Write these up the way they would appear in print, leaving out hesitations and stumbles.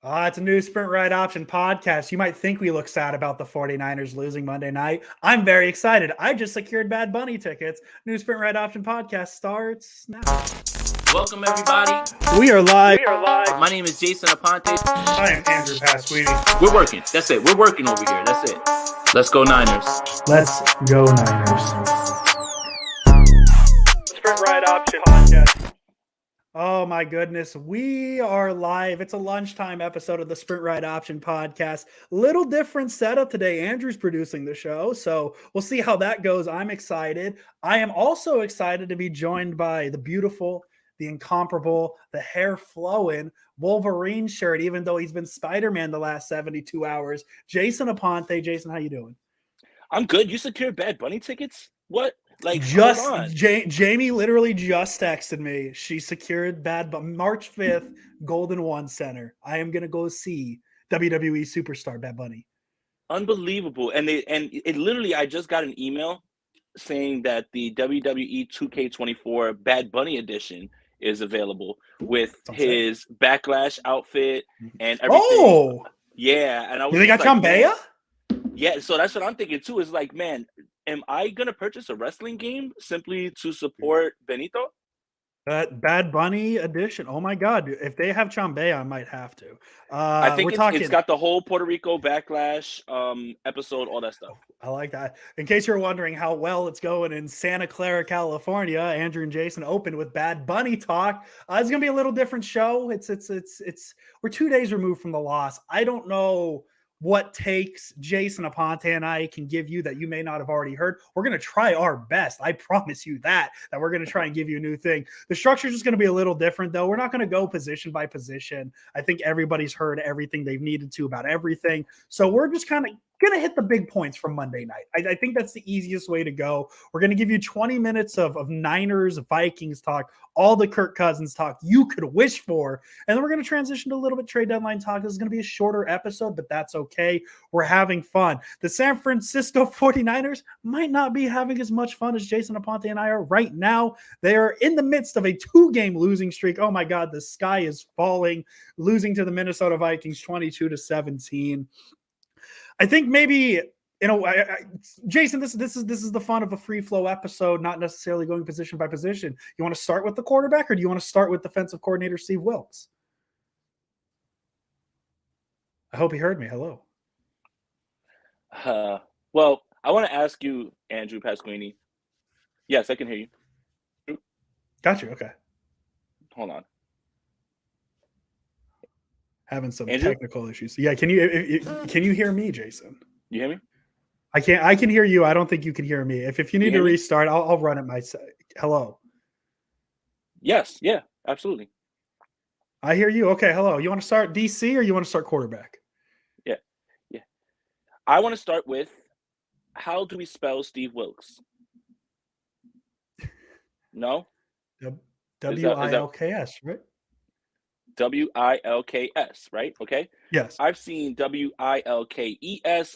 It's a new Sprint Ride Option podcast. You might think we look sad about the 49ers losing Monday night. I'm very excited. I just secured Bad Bunny tickets. New Sprint Ride Option podcast starts now. Welcome, everybody. We are live. My name is Jason Aponte. I am Andrew Pasquini. We're working. That's it. We're working over here. That's it. Let's go Niners. Let's go Niners. Sprint Ride Option podcast. Oh my goodness, we are live. It's a lunchtime episode of the Sprint Ride Option podcast. Little different setup today. Andrew's producing the show, so we'll see how that goes. I'm excited. I am also excited to be joined by the beautiful, the incomparable, the hair flowing Wolverine shirt, even though he's been Spider-Man the last 72 hours. Jason Aponte. Jason, how you doing? I'm good. You secured Bad Bunny tickets? What? Like, Jamie literally just texted me. She secured March 5th, Golden One Center. I am gonna go see WWE superstar Bad Bunny. Unbelievable. And it literally, I just got an email saying that the WWE 2K24 Bad Bunny edition is available with his Backlash outfit and everything. Oh, yeah. And I was they got Chambea? Yeah, so that's what I'm thinking too. Is like, man, am I gonna purchase a wrestling game simply to support Benito? Bad Bunny edition. Oh my God! If they have Chambea, I might have to. I think it's got the whole Puerto Rico Backlash episode, all that stuff. I like that. In case you're wondering how well it's going in Santa Clara, California, Andrew and Jason opened with Bad Bunny talk. It's gonna be a little different show. It's we're 2 days removed from the loss. I don't know what takes Jason Aponte and I can give you that you may not have already heard. We're going to try our best. I promise you that we're going to try and give you a new thing. The structure is just going to be a little different, though. We're not going to go position by position. I think everybody's heard everything they've needed to about everything. So we're just kind of going to hit the big points from Monday night. I think that's the easiest way to go. We're going to give you 20 minutes of Niners, Vikings talk, all the Kirk Cousins talk you could wish for. And then we're going to transition to a little bit trade deadline talk. This is going to be a shorter episode, but that's okay. We're having fun. The San Francisco 49ers might not be having as much fun as Jason Aponte and I are right now. They are in the midst of a 2-game losing streak. Oh my God, the sky is falling, losing to the Minnesota Vikings 22-17. I think maybe, Jason, this is the fun of a free flow episode, not necessarily going position by position. You want to start with the quarterback, or do you want to start with defensive coordinator Steve Wilks? I hope he heard me. Hello. Well, I want to ask you, Andrew Pasquini. Yes, I can hear you. Got you. Okay. Hold on. Having some technical issues. Yeah, can you hear me, Jason? You hear me? I can hear you. I don't think you can hear me. If you need to restart, I'll run it myself. Hello. Yes. Yeah. Absolutely. I hear you. Okay. Hello. You want to start DC or you want to start quarterback? Yeah. Yeah. I want to start with, how do we spell Steve Wilks? No. Wilks, right? Wilks, right? Okay. Yes. I've seen Wilkes.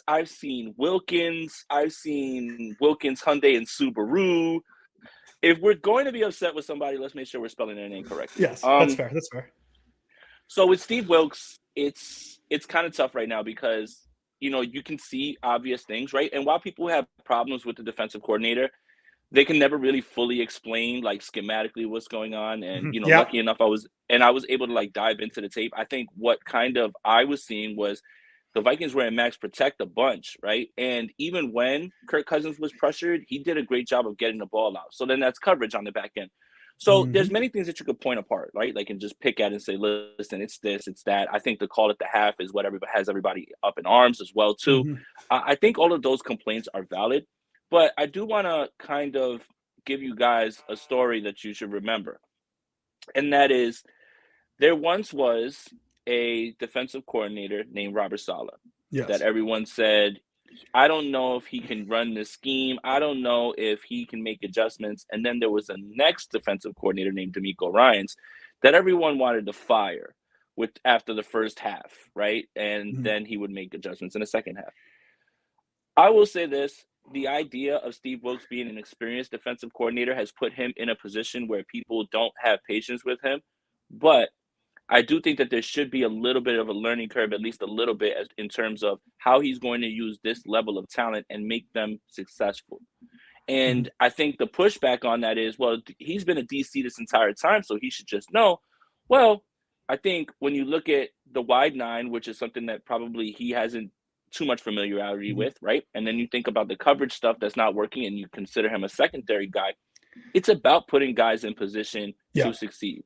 I've seen Wilkins. I've seen Wilkins, Hyundai, and Subaru. If we're going to be upset with somebody, let's make sure we're spelling their name correctly. Yes, that's fair. That's fair. So with Steve Wilks, it's kind of tough right now because, you can see obvious things, right? And while people have problems with the defensive coordinator, they can never really fully explain, like, schematically what's going on. And, lucky enough, I was able to, like, dive into the tape. I think what kind of I was seeing was the Vikings were in max protect a bunch, right? And even when Kirk Cousins was pressured, he did a great job of getting the ball out. So then that's coverage on the back end. So there's many things that you could point apart, right? Like, and just pick at and say, listen, it's this, it's that. I think the call at the half is what has everybody up in arms as well, too. I think all of those complaints are valid. But I do want to kind of give you guys a story that you should remember. And that is, there once was a defensive coordinator named Robert Saleh that everyone said, I don't know if he can run this scheme. I don't know if he can make adjustments. And then there was a next defensive coordinator named D'Amico Ryans that everyone wanted to fire after the first half, right? And then he would make adjustments in the second half. I will say this. The idea of Steve Wilks being an experienced defensive coordinator has put him in a position where people don't have patience with him. But I do think that there should be a little bit of a learning curve, at least a little bit, in terms of how he's going to use this level of talent and make them successful. Mhm. And I think the pushback on that is, well, he's been a DC this entire time, so he should just know. Well, I think when you look at the wide nine, which is something that probably he hasn't too much familiarity Mhm. with, right? And then you think about the coverage stuff that's not working and you consider him a secondary guy, it's about putting guys in position to Yeah. succeed.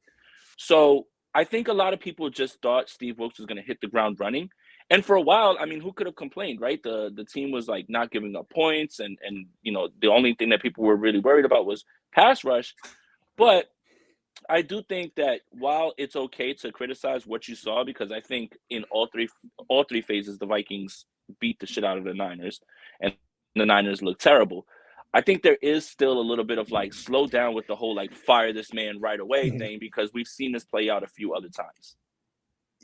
So I think a lot of people just thought Steve Wilks was going to hit the ground running. And for a while, I mean, who could have complained, right? The team was like not giving up points, and the only thing that people were really worried about was pass rush. But I do think that while it's okay to criticize what you saw, because I think in all three phases the Vikings beat the shit out of the Niners, and the Niners look terrible. I think there is still a little bit of like slow down with the whole like fire this man right away Mhm. thing, because we've seen this play out a few other times.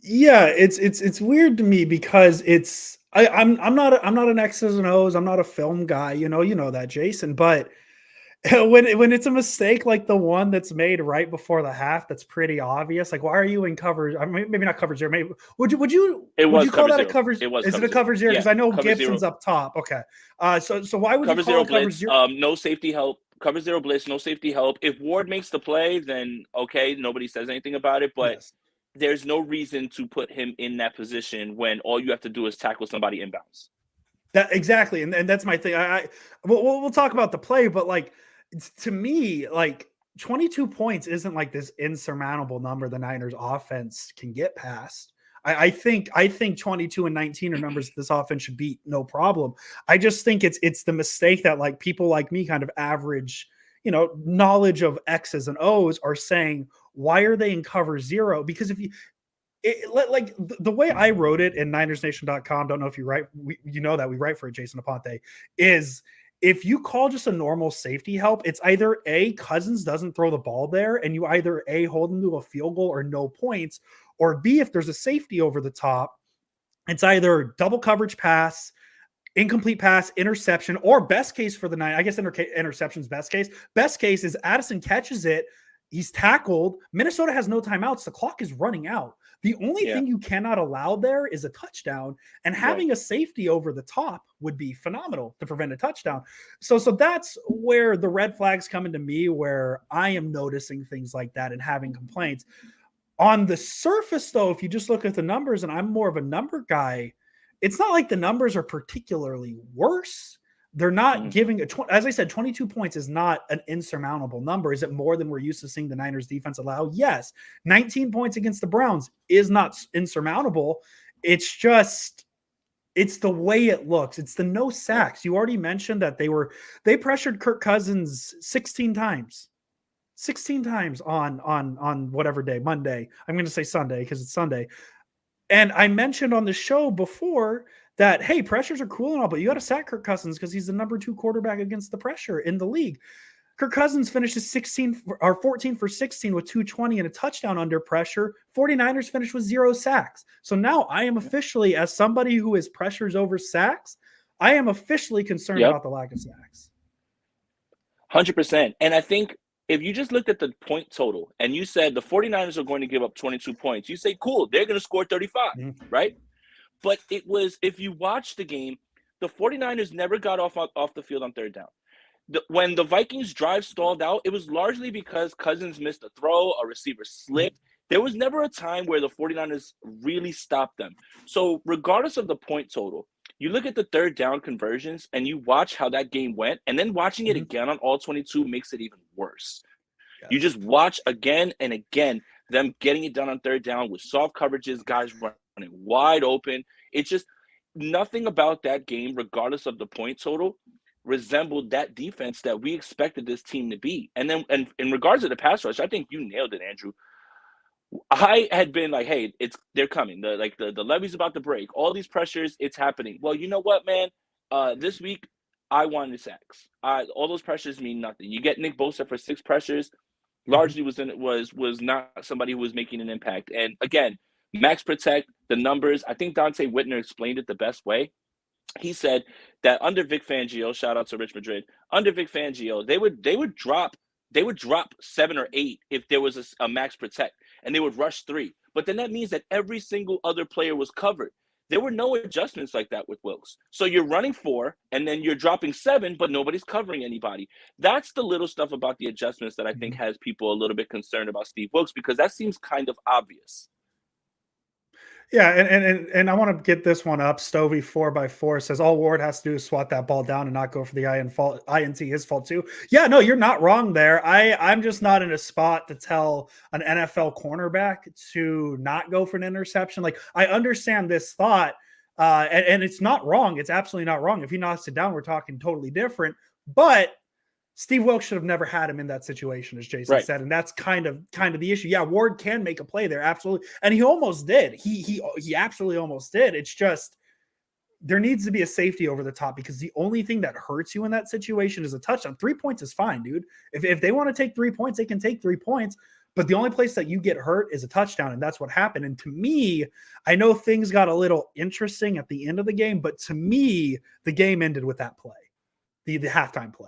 Yeah, it's weird to me because I'm not an X's and O's. I'm not a film guy, you know that, Jason. But when it's a mistake like the one that's made right before the half, that's pretty obvious. Like, why are you in cover? I mean, maybe not cover zero. Maybe It would was you call cover that a zero. cover? It was Is it cover a zero. cover zero? Yeah, Because I know cover zero. Gibson's up top. Okay, so why would you Cover call zero it cover blitz. zero? No safety help. Cover zero blitz. No safety help. If Ward makes the play, then okay, nobody says anything about it. But Yes. there's no reason to put him in that position when all you have to do is tackle somebody inbounds. That exactly, and that's my thing. We'll talk about the play, but like to me, like 22 points isn't like this insurmountable number the Niners offense can get past. I think 22 and 19 are numbers this offense should beat no problem. I just think it's the mistake that like people like me, kind of average, knowledge of X's and O's, are saying, why are they in cover zero? Because if you like the way I wrote it in NinersNation.com, don't know if you write, you know that we write for Jason Aponte, is if you call just a normal safety help, it's either A, Cousins doesn't throw the ball there, and you either A, hold them to a field goal or no points, or B, if there's a safety over the top, it's either double coverage pass, incomplete pass, interception, or best case for the night. I guess interception's best case. Best case is Addison catches it. He's tackled. Minnesota has no timeouts. The clock is running out. The only Yeah, thing you cannot allow there is a touchdown, and right. having a safety over the top would be phenomenal to prevent a touchdown. So that's where the red flags come into me, where I am noticing things like that and having complaints. On the surface, though, if you just look at the numbers, and I'm more of a number guy, it's not like the numbers are particularly worse. They're not Mhm. giving as I said, 22 points is not an insurmountable number. Is it more than we're used to seeing the Niners defense allow? Yes. 19 points against the Browns is not insurmountable. It's just it's the way it looks. It's the no Yeah. sacks. You already mentioned that they pressured Kirk Cousins 16 times. 16 times on whatever day, Monday. I'm going to say Sunday because it's Sunday. And I mentioned on the show before that, hey, pressures are cool and all, but you got to sack Kirk Cousins because he's the number 2 quarterback against the pressure in the league. Kirk Cousins finishes 14 for 16 with 220 and a touchdown under pressure. 49ers finished with 0 sacks. So now I am Yeah. officially, as somebody who is pressures over sacks, I am officially concerned Yep. about the lack of sacks. 100%. And I think if you just looked at the point total and you said the 49ers are going to give up 22 points, you say, cool, they're going to score 35, Mhm. right? But it was, if you watch the game, the 49ers never got off the field on third down. When the Vikings drive stalled out, it was largely because Cousins missed a throw, a receiver slipped. There was never a time where the 49ers really stopped them. So, regardless of the point total, you look at the third down conversions and you watch how that game went, and then watching it Mhm. again on all 22 makes it even worse. You Yes. just watch again and again them getting it done on third down with soft coverages, guys running wide open. It's just nothing about that game, regardless of the point total, resembled that defense that we expected this team to be. And then, and in regards to the pass rush, I think you nailed it, Andrew. I had been like, hey, they're coming. The levee's about to break. All these pressures, it's happening. Well, you know what, man? This week I wanted sacks. All those pressures mean nothing. You get Nick Bosa for 6 pressures, Mhm. largely was not somebody who was making an impact. And again, max protect, the numbers. I think Dante Whitner explained it the best way. He said that under Vic Fangio, shout out to Rich Madrid, under Vic Fangio, they would drop 7 or 8 if there was a max protect, and they would rush 3. But then that means that every single other player was covered. There were no adjustments like that with Wilkes. So you're running 4 and then you're dropping 7, but nobody's covering anybody. That's the little stuff about the adjustments that I think has people a little bit concerned about Steve Wilkes, because that seems kind of obvious. Yeah, and I want to get this one up. Stovey 4x4 says all Ward has to do is swat that ball down and not go for the INT. His fault too. Yeah, no, you're not wrong there. I'm just not in a spot to tell an NFL cornerback to not go for an interception. Like, I understand this thought, and it's not wrong. It's absolutely not wrong. If he knocks it down, we're talking totally different. But Steve Wilkes should have never had him in that situation, as Jason said, and that's kind of the issue. Yeah, Ward can make a play there, absolutely, and he almost did. He absolutely almost did. It's just there needs to be a safety over the top, because the only thing that hurts you in that situation is a touchdown. 3 points is fine, dude. If they want to take 3 points, they can take 3 points. But the only place that you get hurt is a touchdown, and that's what happened. And to me, I know things got a little interesting at the end of the game, but to me, the game ended with that play, the halftime play.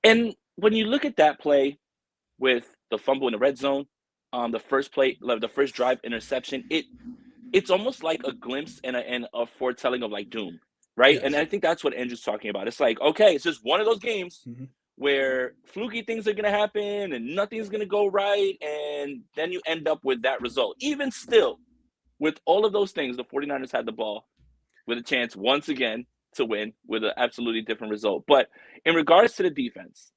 And when you look at that play with the fumble in the red zone, the first play, the first drive interception, it's almost like a glimpse and a foretelling of like doom, right? Yes. And I think that's what Andrew's talking about. It's like, okay, it's just one of those games where fluky things are going to happen and nothing's going to go right, and then you end up with that result. Even still, with all of those things, the 49ers had the ball with a chance once again to win with an absolutely different result. But in regards to the defense,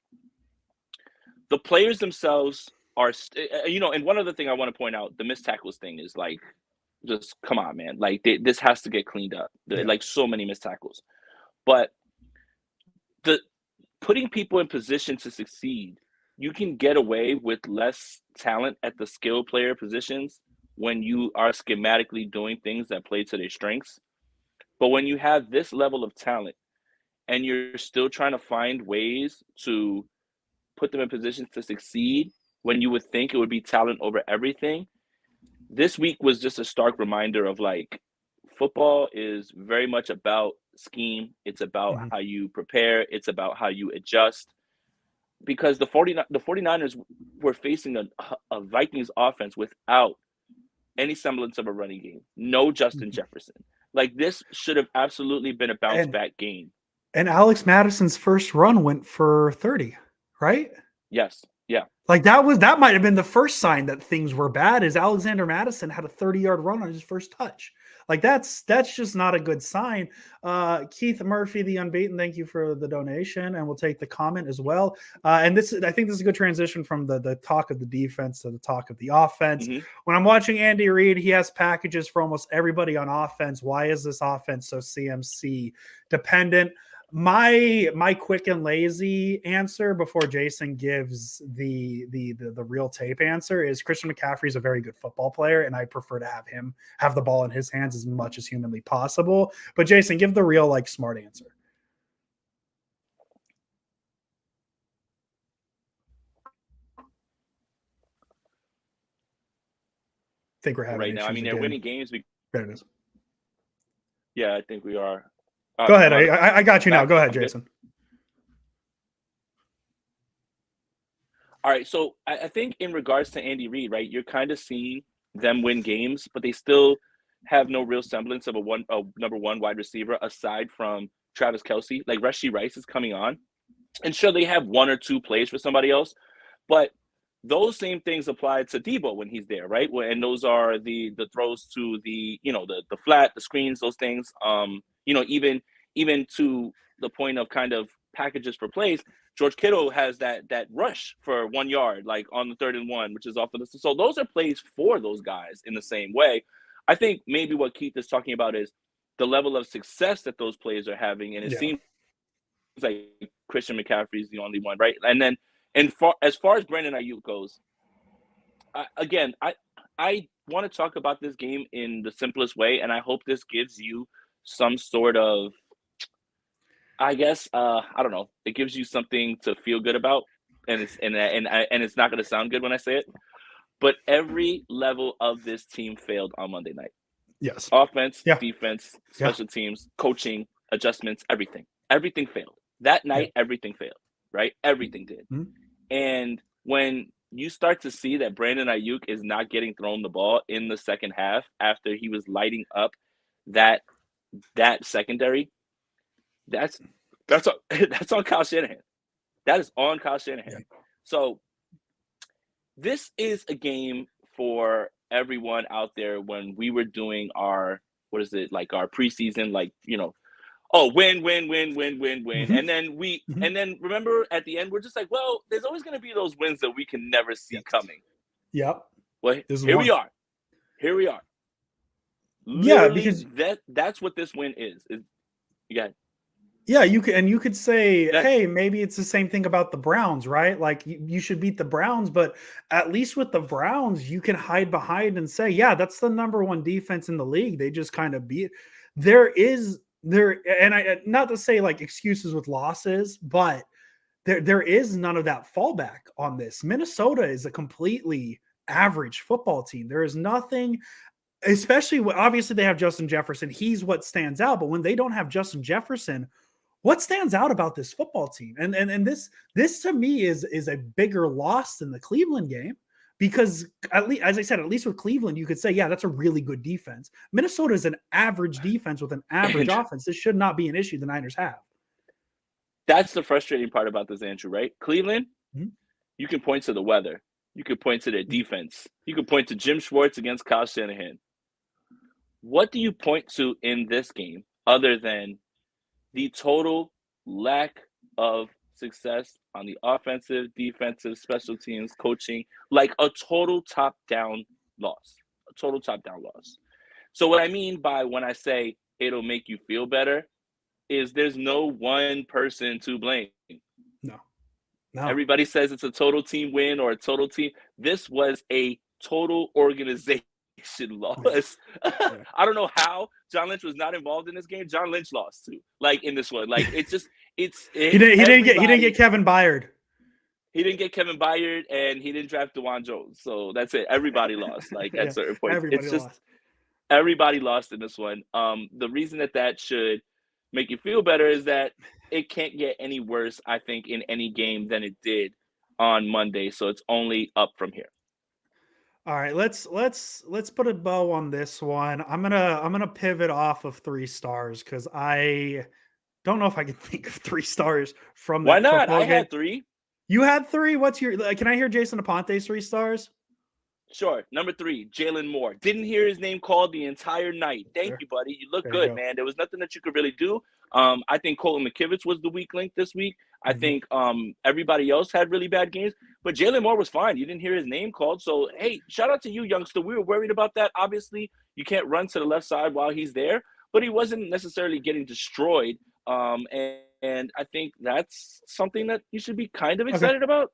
the players themselves are, and one other thing I want to point out, the missed tackles thing is like, just come on, man. Like, this has to get cleaned up. Like, so many missed tackles. But the putting people in position to succeed, you can get away with less talent at the skill player positions when you are schematically doing things that play to their strengths. But when you have this level of talent and you're still trying to find ways to put them in positions to succeed when you would think it would be talent over everything, this week was just a stark reminder of like, football is very much about scheme. It's about how you prepare. It's about how you adjust. Because the 49ers were facing a Vikings offense without any semblance of a running game. No Justin Jefferson. Like, this should have absolutely been a bounce back game. And Alex Madison's first run went for 30, right? Yes. Yeah. Like, that might have been the first sign that things were bad, is Alexander Madison had a 30-yard run on his first touch. Like, that's just not a good sign. Keith Murphy, the Unbeaten, thank you for the donation, and we'll take the comment as well. And I think this is a good transition from the talk of the defense to the talk of the offense. When I'm watching Andy Reid, he has packages for almost everybody on offense. Why is this offense so CMC dependent? My quick and lazy answer before Jason gives the real tape answer is Christian McCaffrey is a very good football player, and I prefer to have him have the ball in his hands as much as humanly possible. But Jason, give the real, like, smart answer. I think we're having right now. I mean, they're winning games. There it is. Yeah, I think we are. Go ahead. I got you now. Go ahead, Jason. Good. All right. So I think in regards to Andy Reid, right, you're kind of seeing them win games, but they still have no real semblance of a number one wide receiver aside from Travis Kelce. Like, Rashee Rice is coming on. And sure, they have one or two plays for somebody else, but those same things apply to Debo when he's there, right? And those are the throws to the flat, the screens, those things. Even to the point of kind of packages for plays, George Kittle has that rush for 1 yard, like on the 3rd and 1, which is off of the. So those are plays for those guys in the same way. I think maybe what Keith is talking about is the level of success that those players are having, and it seems like Christian McCaffrey is the only one, right? And then, as far as Brandon Ayuk goes, I want to talk about this game in the simplest way, and I hope this gives you some sort of, I guess, I don't know, it gives you something to feel good about, and it's not going to sound good when I say it, but every level of this team failed on Monday night. Yes. Offense, defense, special teams, coaching, adjustments, everything failed. That night, everything failed, right? Everything did. And when you start to see that Brandon Ayuk is not getting thrown the ball in the second half after he was lighting up that secondary, that's that's on, that's on Kyle Shanahan. That is on Kyle Shanahan. Yeah. So this is a game for everyone out there. When we were doing our our preseason, win, win, win, win, win, win. Mhm. And then remember at the end, we're just like, well, there's always going to be those wins that we can never see Yes. coming. Yep. Well, This is here one. we are. Here we are. Yeah, Literally, because that's what this win is. You got yeah, you could say, that. hey, maybe it's the same thing about the Browns, right? Like you should beat the Browns, but at least with the Browns, you can hide behind and say, yeah, that's the number one defense in the league. They just kind of beat. And I not to say like excuses with losses, but there is none of that fallback on this. Minnesota is a completely average football team. There is nothing, especially obviously they have Justin Jefferson. He's what stands out, but when they don't have Justin Jefferson, what stands out about this football team? And this to me is a bigger loss than the Cleveland game, because at least, as I said, at least with Cleveland, you could say, yeah, that's a really good defense. Minnesota is an average defense with an average Andrew, offense. This should not be an issue the Niners have. that's the frustrating part about this, Andrew, right? Cleveland, Mhm. you can point to the weather. You could point to their defense. You could point to Jim Schwartz against Kyle Shanahan. What do you point to in this game other than the total lack of success on the offensive, defensive, special teams, coaching, like a total top-down loss? A total top-down loss. So what I mean by when I say it'll make you feel better is there's no one person to blame. No, no. Everybody says it's a total team win or a total team. This was a total organization loss. Yeah. I don't know how John Lynch was not involved in this game. John Lynch lost too. Like in this one. Like it's just He didn't get Kevin Byard. He didn't get Kevin Byard and he didn't draft DeJuan Jones. So that's it. Everybody lost. Like at Yeah, certain points. everybody It's just lost. everybody lost in this one. The reason that should make you feel better is that it can't get any worse, I think, in any game than it did on Monday. So it's only up from here. All right, let's put a bow on this one. I'm gonna pivot off of 3 stars because I don't know if I can think of 3 stars from Why that not? football I game. had 3. You had 3. What's your? Can I hear Jason Aponte's 3 stars? Sure. Number 3, Jalen Moore. Didn't hear his name called the entire night. Thank Sure. you, buddy. You look There you good, go. man. There was nothing that you could really do. I think Colton McKivitz was the weak link this week. I Mhm. think everybody else had really bad games, but Jalen Moore was fine. You didn't hear his name called. So, hey, shout out to you, youngster. We were worried about that. Obviously, you can't run to the left side while he's there, but he wasn't necessarily getting destroyed. And I think that's something that you should be kind of Okay. excited about.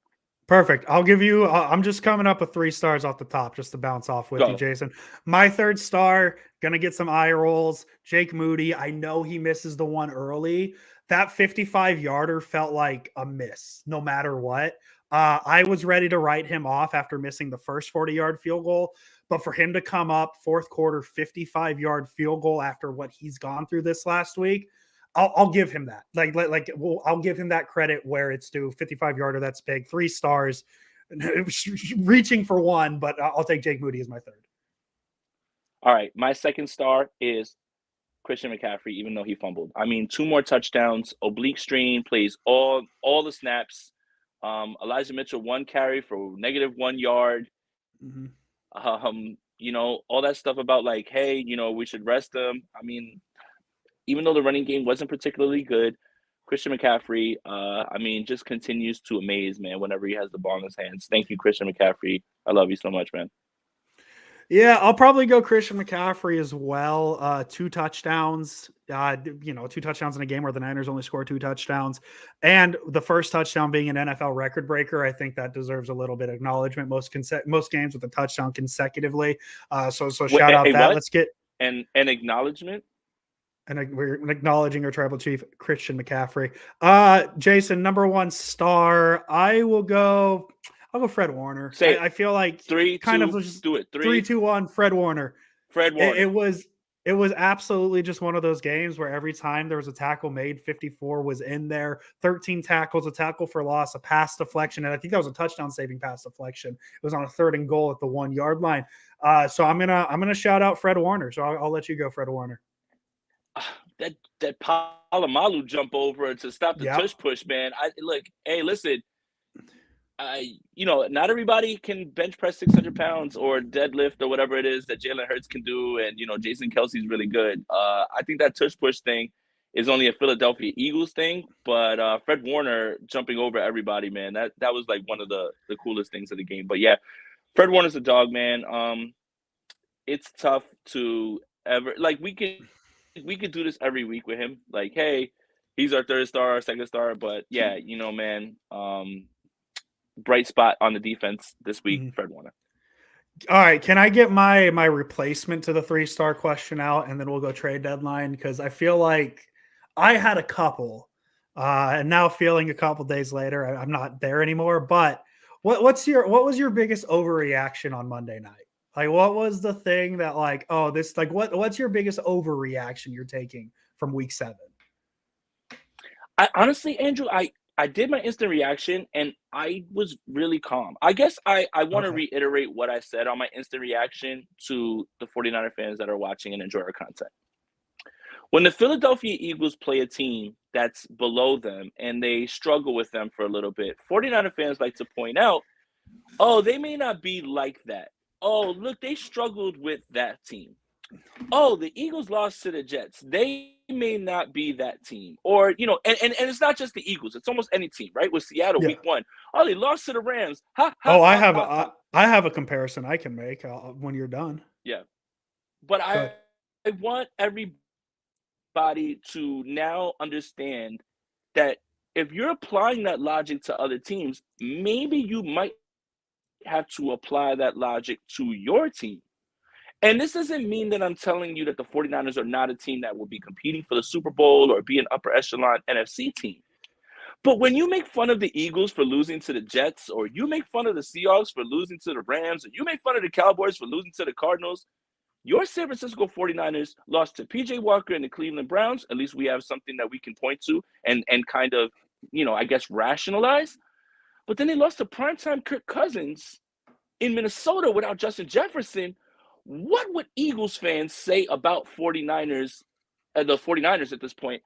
Perfect. I'll give you. I'm just coming up with 3 stars off the top, just to bounce off with you, Go. Jason. My 3rd star, gonna get some eye rolls. Jake Moody. I know he misses the one early. That 55-yarder felt like a miss, no matter what. I was ready to write him off after missing the first 40-yard field goal, but for him to come up fourth quarter 55-yard field goal after what he's gone through this last week, I'll give him that. I'll give him that credit where it's due. 55-yarder, that's big. 3 stars, reaching for one, but I'll take Jake Moody as my 3rd. All right, my 2nd star is Christian McCaffrey, even though he fumbled. I mean, 2 more touchdowns, oblique strain, plays all the snaps. Elijah Mitchell 1 carry for -1 yard. Mm-hmm. All that stuff about like, hey, we should rest him. I mean, even though the running game wasn't particularly good, Christian McCaffrey, just continues to amaze, man, whenever he has the ball in his hands. Thank you, Christian McCaffrey. I love you so much, man. Yeah, I'll probably go Christian McCaffrey as well. 2 touchdowns, 2 touchdowns in a game where the Niners only scored 2 touchdowns. And the first touchdown being an NFL record breaker, I think that deserves a little bit of acknowledgement. Most games with a touchdown consecutively. So shout out that. What? Let's get an acknowledgement. And we're acknowledging our tribal chief, Christian McCaffrey. Jason, number 1 star. I'll go Fred Warner. I feel like 3, kind 2, of just do it. 3, 2, 1, Fred Warner. Fred Warner. It was It was absolutely just one of those games where every time there was a tackle made, 54 was in there, 13 tackles, a tackle for loss, a pass deflection, and I think that was a touchdown saving pass deflection. It was on a 3rd and goal at the 1 yard line. So I'm gonna shout out Fred Warner. So I'll let you go, Fred Warner. That Palomalu jump over to stop the Yep. tush push, man. I look, hey, listen, not everybody can bench press 600 pounds or deadlift or whatever it is that Jalen Hurts can do, and Jason Kelsey's really good. I think that tush push thing is only a Philadelphia Eagles thing, but Fred Warner jumping over everybody, man, that was like one of the coolest things of the game. But yeah, Fred Warner's a dog, man. It's tough to ever like we could do this every week with him. Like, hey, he's our 3rd star, our 2nd star, but yeah, man. Bright spot on the defense this week, Mhm. Fred Warner. All right, can I get my replacement to the 3-star question out, and then we'll go trade deadline? Because I feel like I had a couple, and now feeling a couple days later, I'm not there anymore. But what was your biggest overreaction on Monday night? Like, what was the thing that like, oh, this like what's your biggest overreaction you're taking from week 7? I honestly, Andrew, I did my instant reaction and I was really calm. I guess I want to Okay. reiterate what I said on my instant reaction to the 49er fans that are watching and enjoy our content. When the Philadelphia Eagles play a team that's below them and they struggle with them for a little bit, 49er fans like to point out, oh, they may not be like that. Oh, look, they struggled with that team. Oh, the Eagles lost to the Jets. They may not be that team. Or, and it's not just the Eagles. It's almost any team, right? With Seattle Yeah. week 1. Oh, they lost to the Rams. Ha, ha, Oh, I ha, have ha, ha. I have a comparison I can make when you're done. Yeah. But Good. I want everybody to now understand that if you're applying that logic to other teams, maybe you might have to apply that logic to your team. And this doesn't mean that I'm telling you that the 49ers are not a team that will be competing for the Super Bowl or be an upper echelon NFC team. But when you make fun of the Eagles for losing to the Jets, or you make fun of the Seahawks for losing to the Rams, or you make fun of the Cowboys for losing to the Cardinals, your San Francisco 49ers lost to PJ Walker and the Cleveland Browns. At least we have something that we can point to and kind of, I guess, rationalize. But then they lost to primetime Kirk Cousins in Minnesota without Justin Jefferson. What would Eagles fans say about 49ers, the 49ers at this point?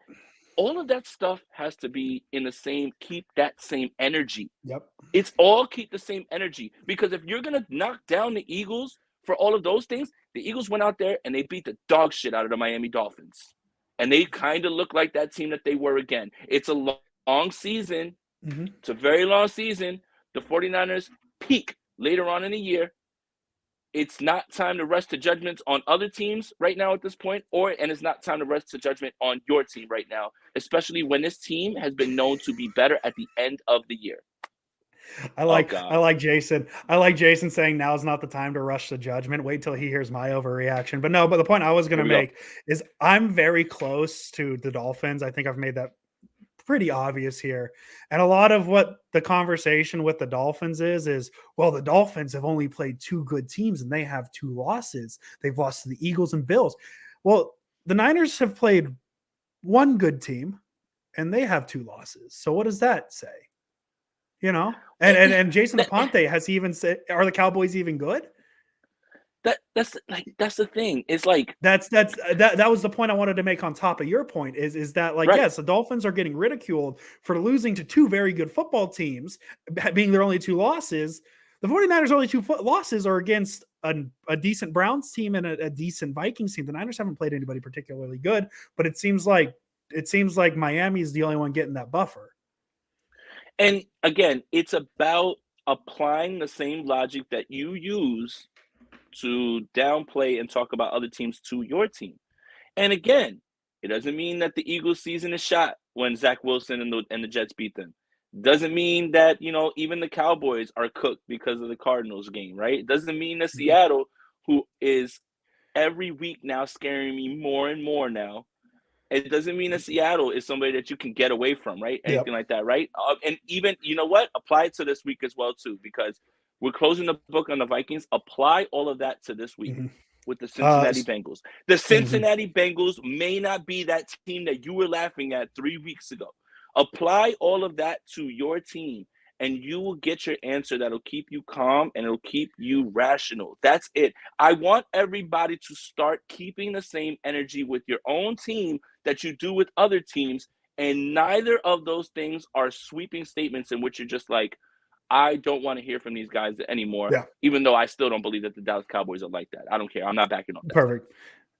All of that stuff has to be in the same, keep that same energy. Yep. It's all keep the same energy. Because if you're going to knock down the Eagles for all of those things, the Eagles went out there and they beat the dog shit out of the Miami Dolphins. And they kind of look like that team that they were again. It's a long season. Mm-hmm. It's a very long season. The 49ers peak later on in the year. It's not time to rush to judgments on other teams right now at this point, and it's not time to rush to judgment on your team right now, especially when this team has been known to be better at the end of the year. I Oh like I God. like Jason. I like Jason saying now's not the time to rush to judgment. Wait till he hears my overreaction. But no, but the point I was going Here to we go. make is I'm very close to the Dolphins. I think I've made that pretty obvious here. And a lot of what the conversation with the Dolphins is, well, the Dolphins have only played 2 good teams and they have 2 losses. They've lost to the Eagles and Bills. Well, the Niners have played 1 good team and they have 2 losses. So what does that say? You know? And Jason That, Aponte has he even said, are the Cowboys even good? that's the thing. It's like, That was the point I wanted to make on top of your point is that like, right. yes, the Dolphins are getting ridiculed for losing to 2 very good football teams, being their only 2 losses. The 49ers only 2 losses are against a decent Browns team and a decent Vikings team. The Niners haven't played anybody particularly good, but it seems like Miami is the only one getting that buffer. And again, it's about applying the same logic that you use to downplay and talk about other teams to your team. And again, it doesn't mean that the Eagles season is shot when Zach Wilson and the Jets beat them. Doesn't mean that, even the Cowboys are cooked because of the Cardinals game, right? It doesn't mean that Mhm. Seattle, who is every week now scaring me more and more now, it doesn't mean that Seattle is somebody that you can get away from, right? Yep. Anything like that, right? And even, you know what? Apply it to this week as well, too, because we're closing the book on the Vikings. Apply all of that to this week. Mhm. with the Cincinnati Bengals. The mhm. Cincinnati Bengals may not be that team that you were laughing at 3 weeks ago. Apply all of that to your team, and you will get your answer that'll keep you calm and it'll keep you rational. That's it. I want everybody to start keeping the same energy with your own team that you do with other teams, and neither of those things are sweeping statements in which you're just like, I don't want to hear from these guys anymore, Yeah, even though I still don't believe that the Dallas Cowboys are like that. I don't care. I'm not backing off that stuff. perfect.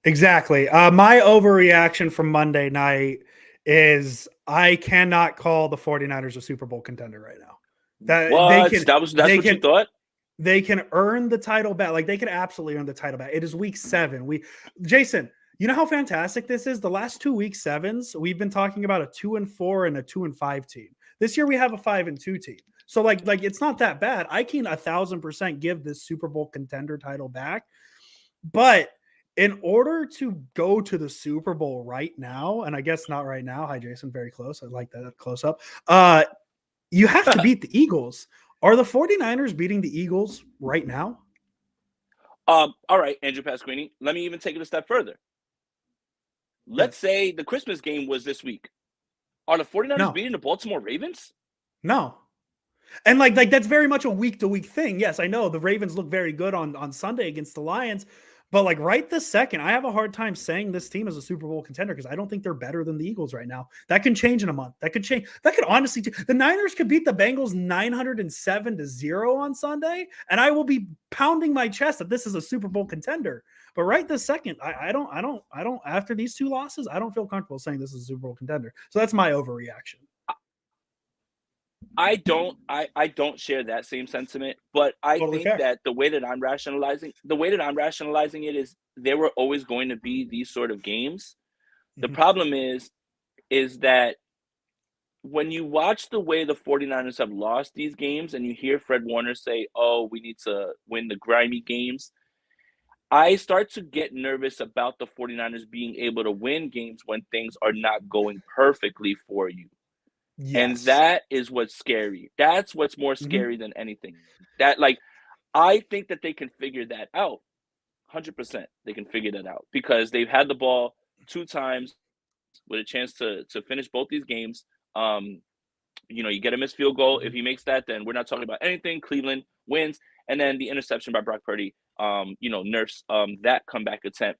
Exactly. My overreaction from Monday night is I cannot call the 49ers a Super Bowl contender right now. That What? That's they what you can thought? they can earn the title back. Like they can absolutely earn the title back. It is week 7. Jason, you know how fantastic this is? The last 2 week 7s, we've been talking about a 2-4 and a 2-5 team. This year we have a 5-2 team. So like it's not that bad. I can 1,000% give this Super Bowl contender title back. But in order to go to the Super Bowl right now, and I guess not right now. Hi, Jason. Very close. I like that close up. You have to beat the Eagles. Are the 49ers beating the Eagles right now? All right, Andrew Pasquini. Let me even take it a step further. Let's say the Christmas game was this week. Are the 49ers beating the Baltimore Ravens? No. And like that's very much a week to week thing. Yes, I know the Ravens look very good on Sunday against the Lions, but like right this second, I have a hard time saying this team is a Super Bowl contender because I don't think they're better than the Eagles right now. That can change in a month. That could change. That could honestly the Niners could beat the Bengals 907-0 on Sunday, and I will be pounding my chest that this is a Super Bowl contender. But right this second, I don't after these 2 losses, I don't feel comfortable saying this is a Super Bowl contender. So that's my overreaction. I don't share that same sentiment, but I Totally think fair. that the way that I'm rationalizing it is there were always going to be these sort of games. The Mhm. problem is that when you watch the way the 49ers have lost these games and you hear Fred Warner say, "Oh, we need to win the grimy games," I start to get nervous about the 49ers being able to win games when things are not going perfectly for you. And Yes. that is what's scary. That's what's more Mhm. scary than anything. That like I think that they can figure that out. 100%. They can figure that out because they've had the ball 2 times with a chance to finish both these games. Um, you get a missed field goal. If Mhm. he makes that, then we're not talking about anything. Cleveland wins, and then the interception by Brock Purdy, nerfs that comeback attempt.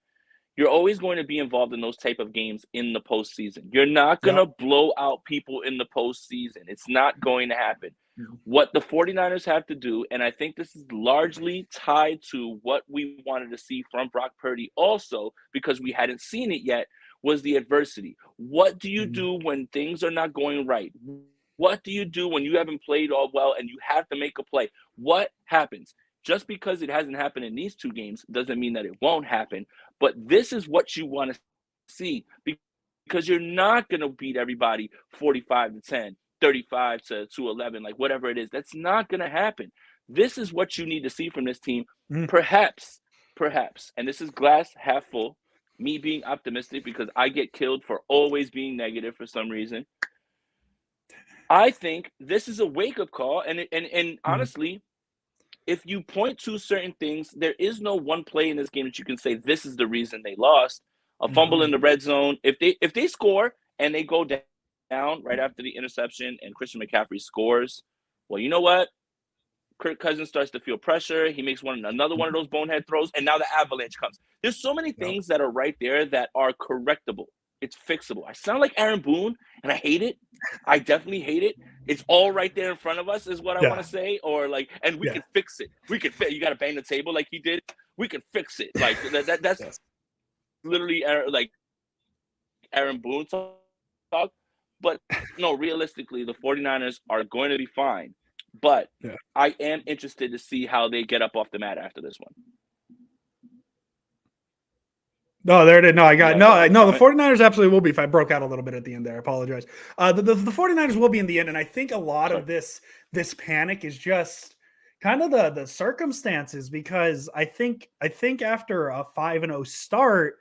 You're always going to be involved in those type of games in the postseason. You're not going Yep. to blow out people in the postseason. It's not going to happen. Mhm. What the 49ers have to do, and I think this is largely tied to what we wanted to see from Brock Purdy also, because we hadn't seen it yet, was the adversity. What do you Mhm. do when things are not going right? What do you do when you haven't played all well and you have to make a play? What happens? Just because it hasn't happened in these 2 games doesn't mean that it won't happen. But this is what you want to see because you're not going to beat everybody 45-10, 35-11, like whatever it is. That's not going to happen. This is what you need to see from this team. Mhm. Perhaps, and this is glass half full, me being optimistic because I get killed for always being negative for some reason. I think this is a wake-up call, and Mhm. honestly, if you point to certain things, there is no one play in this game that you can say this is the reason they lost. A fumble in No. the red zone. If they score and they go down right after the interception and Christian McCaffrey scores, well, you know what? Kirk Cousins starts to feel pressure. He makes another one of Mhm. those bonehead throws, and now the avalanche comes. There's so many Yep. things that are right there that are correctable. It's fixable. I sound like Aaron Boone, and I hate it. I definitely hate it. It's all right there in front of us, is what I want Yeah. to say. Or like, and we Yeah. can fix it. We can fit. You got to bang the table like he did. We can fix it. Like that's Yes. literally like Aaron Boone talk. But no, realistically, the 49ers are going to be fine. But Yeah. I am interested to see how they get up off the mat after this one. No, there it is. No, I got no, You have a no. The comment? 49ers absolutely will be. If I broke out a little bit at the end there, I apologize. The 49ers will be in the end, and I think a lot Sorry. of this panic is just kind of the circumstances because I think after a 5-0 start,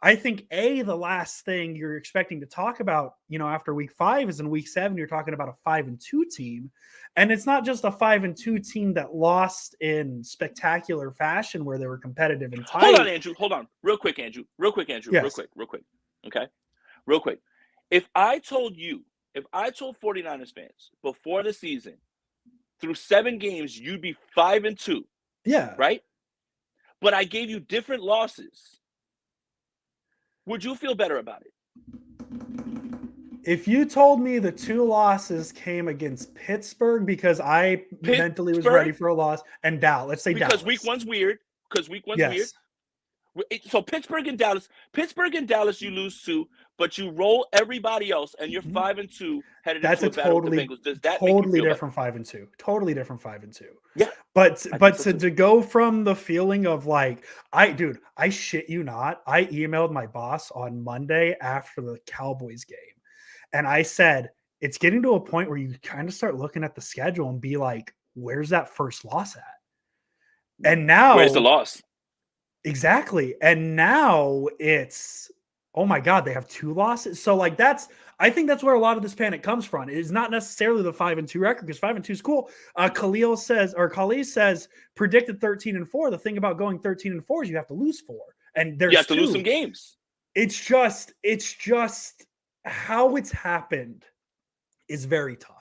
I think the last thing you're expecting to talk about, after week 5 is in week 7, you're talking about a 5-2 team. And it's not just a 5-2 team that lost in spectacular fashion where they were competitive and tight. Hold on, Andrew. Hold on. Real quick, Andrew. Yes. Real quick. Okay. Real quick. If I told 49ers fans before the season, through 7 games, you'd be 5-2. Yeah. Right? But I gave you different losses. Would you feel better about it? If you told me the 2 losses came against Pittsburgh because I mentally was ready for a loss, and Dallas, let's say because Dallas. week one's weird. Yes. So Pittsburgh and Dallas you lose to, but you roll everybody else, and you're 5-2 headed into a battle with the Bengals. Does that make you feel different 5-2? Totally different 5-2. Yeah, but to go from the feeling of like, I shit you not, I emailed my boss on Monday after the Cowboys game, and I said it's getting to a point where you kind of start looking at the schedule and be like, where's that first loss at? And now, where's the loss? Exactly. And now it's, oh my God, they have 2 losses. So like I think that's where a lot of this panic comes from. It is not necessarily the 5-2 record, because 5-2 is cool. Khalil says predicted 13-4. The thing about going 13-4 is you have to lose 4. And you have to lose some games. It's just how it's happened is very tough.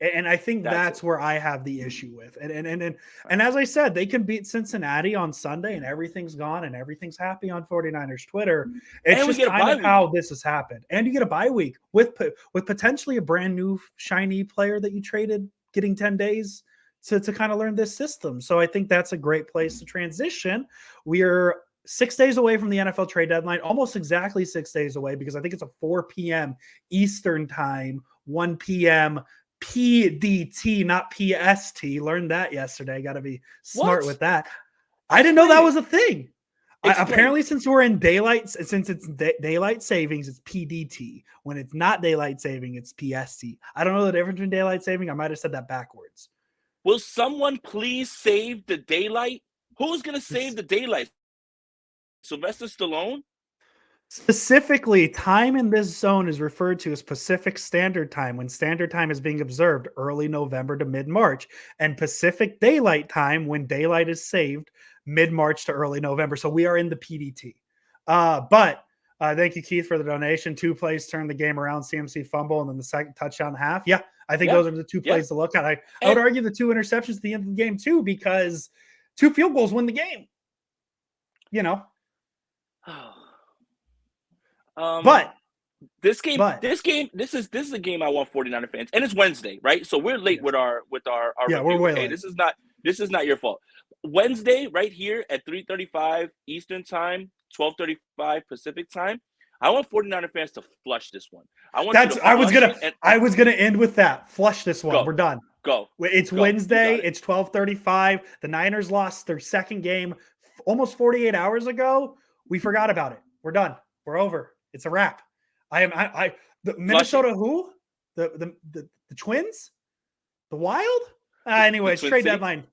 And I think that's where I have the issue with. And as I said, they can beat Cincinnati on Sunday and everything's gone and everything's happy on 49ers Twitter. It's just kind of how this has happened. And you get a bye week with potentially a brand new shiny player that you traded, getting 10 days to kind of learn this system. So I think that's a great place to transition. We are 6 days away from the NFL trade deadline, almost exactly 6 days away, because I think it's a 4 p.m. Eastern time, 1 p.m. PDT, not PST. Learned that yesterday. Got to be smart with that. I didn't know that was a thing. Apparently, since we're in since it's daylight savings, it's PDT. When it's not daylight saving, it's PST. I don't know the difference between daylight saving. I might have said that backwards. Will someone please save the daylight? Who's going to save the daylight? Sylvester Stallone? Specifically, time in this zone is referred to as Pacific Standard Time, when Standard Time is being observed early November to mid-March, and Pacific Daylight Time, when daylight is saved mid-March to early November. So we are in the PDT. But thank you, Keith, for the donation. 2 plays turned the game around, CMC fumble, and then the second touchdown half. Yeah, I think those are the 2 plays to look at. I would argue the 2 interceptions at the end of the game, too, because 2 field goals win the game. But this is a game I want 49er fans, and it's Wednesday, right? So we're late with our review. We're way late. This is not your fault. Wednesday, right here at 3:35 Eastern time, 12:35 Pacific time. I want 49er fans to flush this one. I was gonna end with that. Flush this one. We're done. It's Wednesday. It's 12:35. The Niners lost their second game almost 48 hours ago. We forgot about it. We're done. We're over. It's a wrap. The Minnesota who? The Twins? The Wild? Anyways, trade deadline.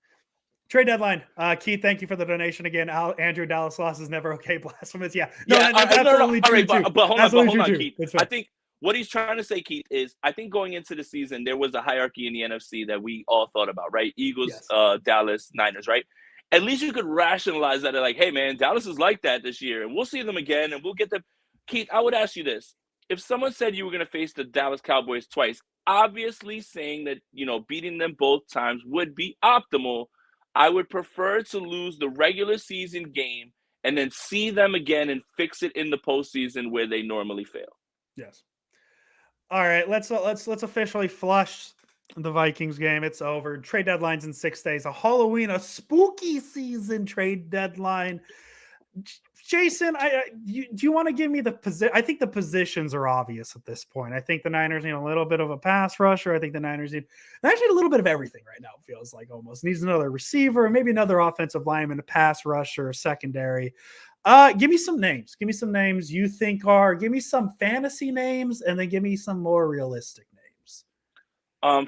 Keith, thank you for the donation again. Andrew, Dallas loss is never okay. Blasphemous. Yeah. That's absolutely true. But hold on, Keith. I think what he's trying to say, Keith, is I think going into the season, there was a hierarchy in the NFC that we all thought about, right? Eagles, Dallas, Niners, right? At least you could rationalize that. Like, hey, man, Dallas is like that this year, and we'll see them again, and we'll get them. Keith, I would ask you this. If someone said you were going to face the Dallas Cowboys twice, obviously saying that, beating them both times would be optimal, I would prefer to lose the regular season game and then see them again and fix it in the postseason where they normally fail. Yes. All right, let's officially flush the Vikings game. It's over. Trade deadline's in 6 days. A Halloween, a spooky season trade deadline. Jason, do you want to give me the position? I think the positions are obvious at this point. I think the Niners need a little bit of a pass rusher. I think the Niners need actually a little bit of everything right now. It feels like almost needs another receiver, maybe another offensive lineman, a pass rusher, a secondary. Give me some names. Give me some names you think are. Give me some fantasy names, and then give me some more realistic names.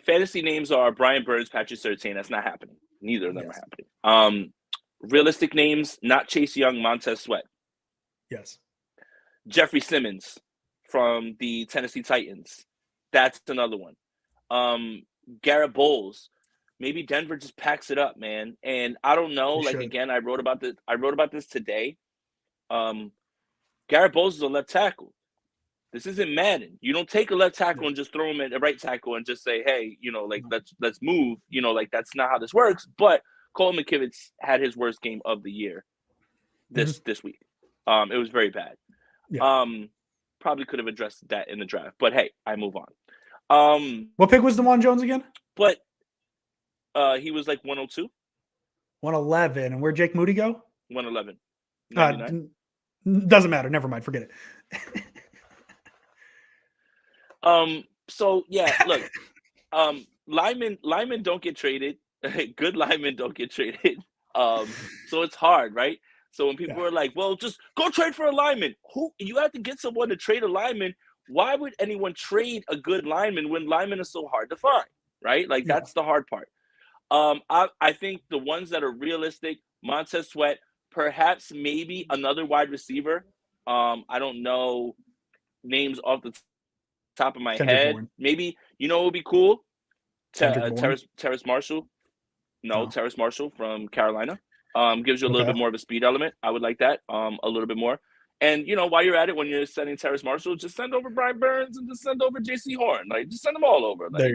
Fantasy names are Brian Burns, Patrick Surtain. That's not happening. Neither of them are happening. Realistic names, not Chase Young, Montez Sweat. Yes. Jeffrey Simmons from the Tennessee Titans. That's another one. Garrett Bowles. Maybe Denver just packs it up, man. And I don't know. They Like should. again, I wrote about this today. Garrett Bowles is a left tackle. This isn't Madden. You don't take a left tackle and just throw him at a right tackle and just say, hey, like let's move. Like that's not how this works. But Cole McKivitz had his worst game of the year this week. It was very bad. Yeah. Probably could have addressed that in the draft, but hey, I move on. What pick was DeJuan Jones again? But he was like 102, 111, and where'd Jake Moody go? 111. Doesn't matter. Never mind. Forget it. So yeah, look, linemen don't get traded. Good linemen don't get traded. So it's hard, right? So when people are like, well, just go trade for a lineman. You have to get someone to trade a lineman. Why would anyone trade a good lineman when linemen are so hard to find, right? Like that's the hard part. I think the ones that are realistic, Montez Sweat, perhaps maybe another wide receiver. I don't know names off the top of my head. Bourne. Maybe, what would be cool? Terrace Marshall. No, Terrace Marshall from Carolina. Gives you a little bit more of a speed element. I would like that a little bit more. And, while you're at it, when you're sending Terrace Marshall, just send over Brian Burns and just send over J.C. Horn. Like, just send them all over. Like,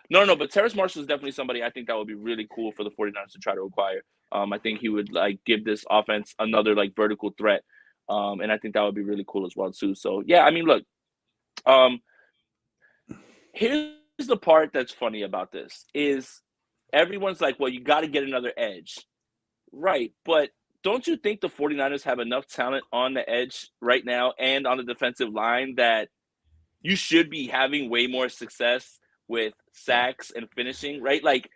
No, but Terrace Marshall is definitely somebody I think that would be really cool for the 49ers to try to acquire. I think he would, give this offense another, vertical threat. And I think that would be really cool as well, too. So, yeah, I mean, look, here's the part that's funny about this is everyone's like, well, you got to get another edge. Right, but don't you think the 49ers have enough talent on the edge right now and on the defensive line that you should be having way more success with sacks and finishing, right? Like,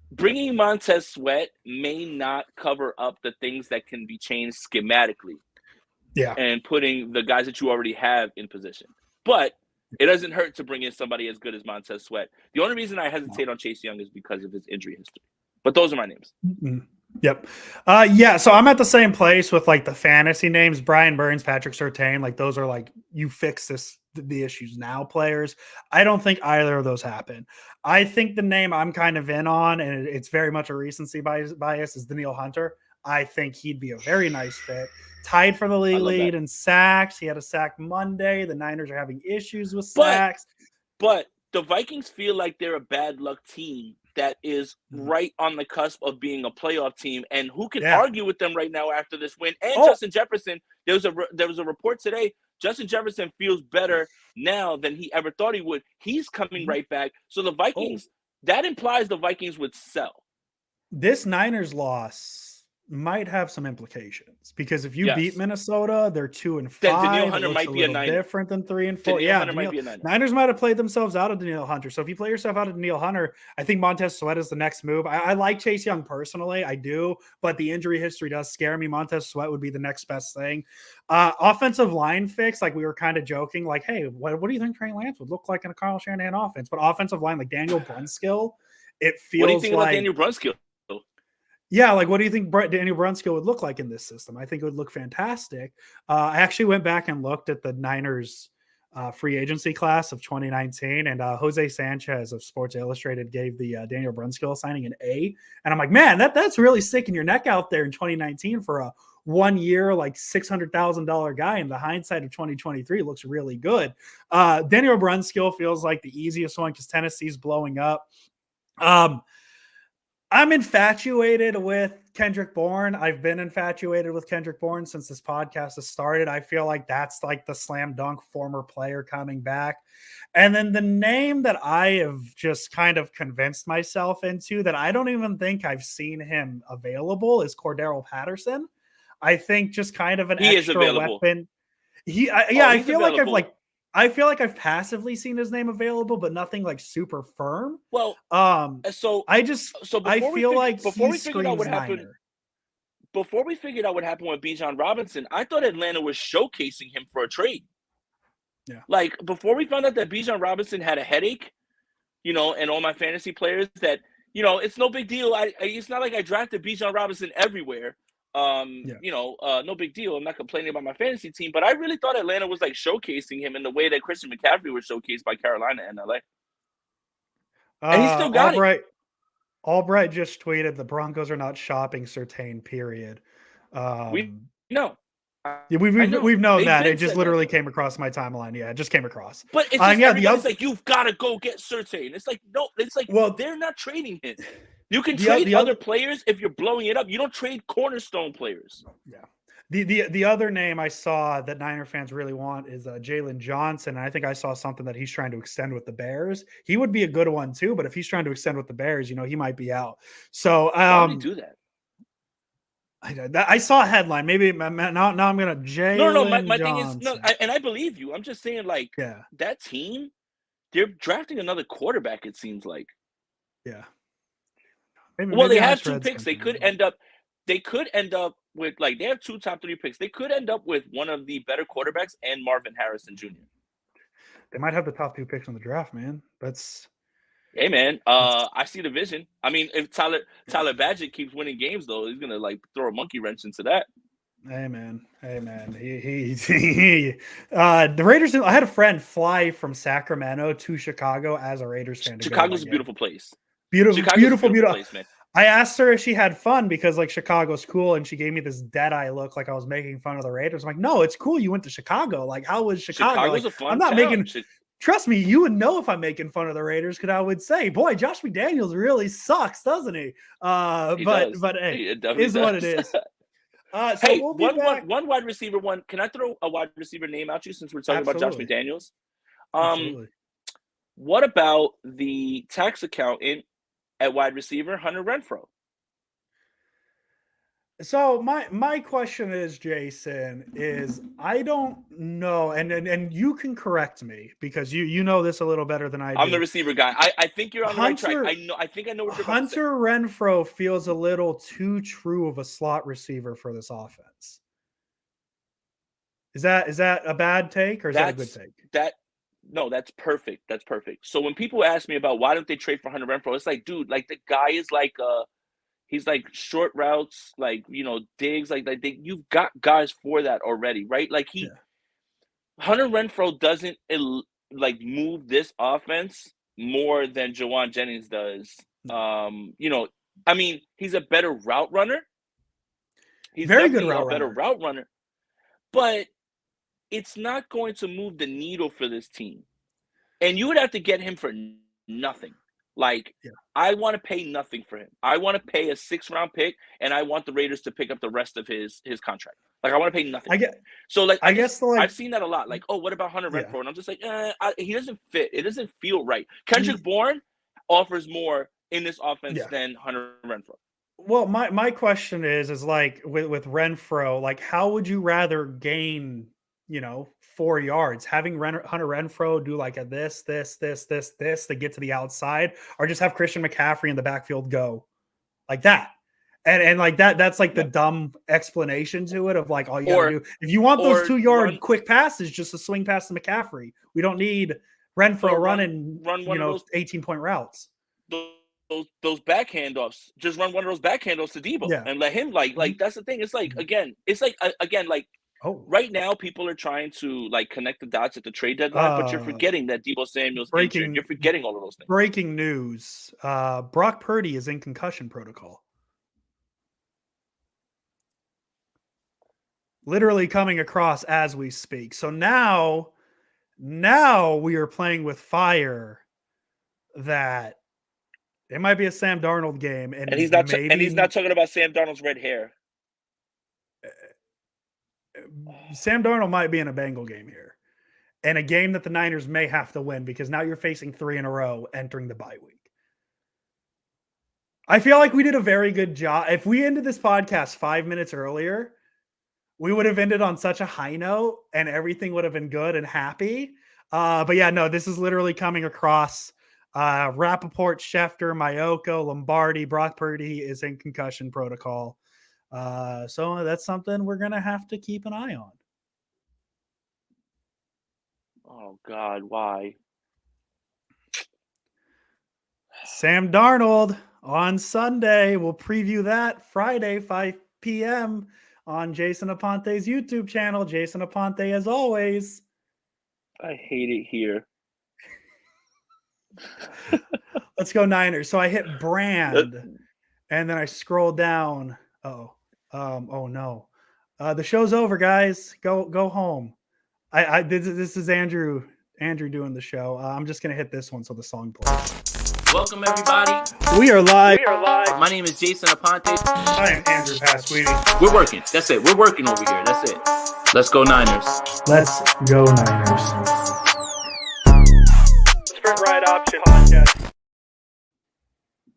bringing Montez Sweat may not cover up the things that can be changed schematically. Yeah. And putting the guys that you already have in position. But it doesn't hurt to bring in somebody as good as Montez Sweat. The only reason I hesitate on Chase Young is because of his injury history. But those are my names. Mm-hmm. Yep. So I'm at the same place with the fantasy names, Brian Burns, Patrick Surtain. Those are you fix the issues now players. I don't think either of those happen. I think the name I'm kind of in on, and it's very much a recency bias, is Danielle Hunter. I think he'd be a very nice fit. Tied for the lead in sacks. He had a sack Monday. The Niners are having issues with sacks. But the Vikings feel like they're a bad luck team that is right on the cusp of being a playoff team. And who can argue with them right now after this win? And Justin Jefferson, there was a report today, Justin Jefferson feels better now than he ever thought he would. He's coming right back. So the Vikings, that implies the Vikings would sell. This Niners loss might have some implications because if you beat Minnesota, they're 2-5. Danielle Hunter might be a Niner. Different than 3-4. Might be a Niner. Niners might have played themselves out of Danielle Hunter. So if you play yourself out of Danielle Hunter, I think Montez Sweat is the next move. I like Chase Young personally, I do, but the injury history does scare me. Montez Sweat would be the next best thing. Offensive line fix, we were kind of joking, hey, what do you think Trey Lance would look like in a Kyle Shanahan offense? But offensive line, Daniel Brunskill, it feels what do you think about Daniel Brunskill? Yeah, what do you think Daniel Brunskill would look like in this system? I think it would look fantastic. I actually went back and looked at the Niners free agency class of 2019, and Jose Sanchez of Sports Illustrated gave the Daniel Brunskill signing an A. And I'm like, man, that's really sticking your neck out there in 2019 for a 1 year, $600,000 guy. In the hindsight of 2023, looks really good. Daniel Brunskill feels like the easiest one because Tennessee's blowing up. I'm infatuated with Kendrick Bourne. I've been infatuated with Kendrick Bourne since this podcast has started. I feel like that's the slam dunk former player coming back. And then the name that I have just kind of convinced myself into that I don't even think I've seen him available is Cordero Patterson. I think just kind of an extra weapon. I feel available. I feel like I've passively seen his name available, but nothing super firm. Well, I feel like before we figured out what happened with Bijan Robinson, I thought Atlanta was showcasing him for a trade. Yeah. Before we found out that Bijan Robinson had a headache, and all my fantasy players that, it's no big deal. It's not like I drafted Bijan Robinson everywhere. Yeah. No big deal. I'm not complaining about my fantasy team, but I really thought Atlanta was like showcasing him in the way that Christian McCaffrey was showcased by Carolina and LA. And he still got it. Albright just tweeted the Broncos are not shopping Surtain, period. We know. Yeah, I know. we've known They've that. It been just said that literally though. came across my timeline. Yeah, it just came across. But it's just Yeah, the everybody's other like, you've got to go get Surtain. It's like, no, it's like well, they're not trading him. You can the trade the other other players if you're blowing it up. You don't trade cornerstone players. yeah. The other name I saw that Niner fans really want is Jalen Johnson. And I think I saw something that he's trying to extend with the Bears. He would be a good one too, but if he's trying to extend with the Bears, he might be out. So Why would he do that? I saw a headline. Maybe now I'm gonna No. Jalen My thing is Johnson. and I believe you. I'm just saying, like, Yeah, that team, they're drafting another quarterback. It seems like. yeah. Well, they Maybe have Alex 2 Red's picks. They thinking could end up. They could end up with, like, they have 2 top 3 picks. They could end up with one of the better quarterbacks and Marvin Harrison Jr. They might have the top 2 picks in the draft, man. Hey man, That's I see the vision. I mean, if Tyler Badgett keeps winning games, though, he's gonna like throw a monkey wrench into that. Hey man. The Raiders. I had a friend fly from Sacramento to Chicago as a Raiders fan to go to Chicago's that a game. beautiful place. Beautiful, Chicago's a beautiful beautiful. place, man. I asked her if she had fun because like Chicago's cool, and she gave me this dead eye look like I was making fun of the Raiders. I'm like, no, it's cool. You went to Chicago. Like, how was Chicago? Chicago's Like, a fun I'm not town. making. Trust me, you would know if I'm making fun of the Raiders because I would say, boy, Josh McDaniels really sucks, doesn't he? He But does. hey, It definitely is what does. it is. So Hey, we'll be back. one wide receiver. Can I throw a wide receiver name at you since we're talking about Josh Absolutely. McDaniels? Absolutely. What about the tax accountant at wide receiver, Hunter Renfro? So my question is, Jason, is I don't know, and you can correct me because you know this a little better than I do. I'm the receiver guy. I think you're on the right track. I think I know what you're about to say. Hunter Renfro feels a little too true of a slot receiver for this offense. Is that a bad take or is that a good take? No, that's perfect. That's perfect. So when people ask me about why don't they trade for Hunter Renfro, it's like, dude, like the guy is like he's like short routes, like digs, like you've got guys for that already, right? Like Hunter Renfro doesn't like move this offense more than Jawan Jennings does. I mean, he's a better route runner. He's very good better route runner, but it's not going to move the needle for this team. And you would have to get him for nothing. Like, I want to pay nothing for him. I want to pay a 6th-round pick, and I want the Raiders to pick up the rest of his contract. Like, I want to pay nothing. I've seen that a lot. Like, oh, what about Hunter Renfro? And I'm just like, he doesn't fit. It doesn't feel right. Kendrick Bourne offers more in this offense than Hunter Renfro. Well, my question is like with Renfro, like how would you rather gain, 4 yards, having Hunter Renfro do like a this to get to the outside, or just have Christian McCaffrey in the backfield go like that? And like that's like the dumb explanation to it of like all you gotta do. If you want those 2-yard quick passes, just a swing pass to McCaffrey. We don't need Renfro running 18-point routes. Those back handoffs, just run one of those back handoffs to Debo and let him like that's the thing. It's like right now people are trying to like connect the dots at the trade deadline, but you're forgetting that Debo Samuel's injured. You're forgetting all of those things. Breaking news: Brock Purdy is in concussion protocol. Literally coming across as we speak. So now we are playing with fire that it might be a Sam Darnold game, and he's not talking about Sam Darnold's red hair. Sam Darnold might be in a Bengal game here, and a game that the Niners may have to win because now you're facing 3 in a row entering the bye week. I feel like we did a very good job. If we ended this podcast 5 minutes earlier, we would have ended on such a high note, and everything would have been good and happy. But yeah, no, this is literally coming across. Rappaport, Schefter, Mayoko, Lombardi, Brock Purdy is in concussion protocol. So that's something we're going to have to keep an eye on. Oh, God, why? Sam Darnold on Sunday. We'll preview that Friday, 5 p.m. on Jason Aponte's YouTube channel. Jason Aponte, as always. I hate it here. Let's go Niners. So I hit brand, and then I scroll down. Oh no. The show's over, guys. Go home. This is Andrew doing the show. I'm just gonna hit this one so the song plays. Welcome everybody. We are live. My name is Jason Aponte. I am Andrew Pasquini. We're working. That's it. We're working over here. That's it. Let's go Niners. Let's go Niners. Sprint ride option podcast.